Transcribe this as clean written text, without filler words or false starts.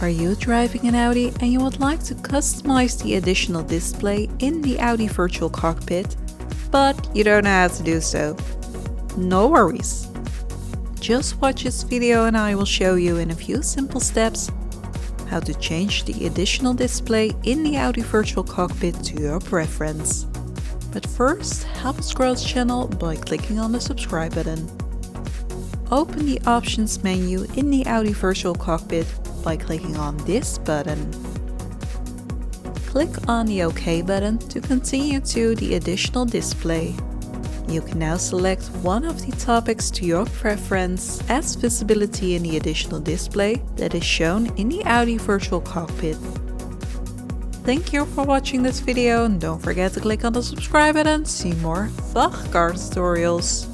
Are you driving an Audi and you would like to customize the additional display in the Audi virtual cockpit, but you don't know how to do so? No worries. Just watch this video and I will show you in a few simple steps how to change the additional display in the Audi virtual cockpit to your preference. But first, help us grow this channel by clicking on the subscribe button. Open the options menu in the Audi virtual cockpit by clicking on this button. Click on the OK button to continue to the additional display. You can now select one of the topics to your preference as visibility in the additional display that is shown in the Audi virtual cockpit. Thank you for watching this video and don't forget to click on the subscribe button to see more VAG Car Tutorials.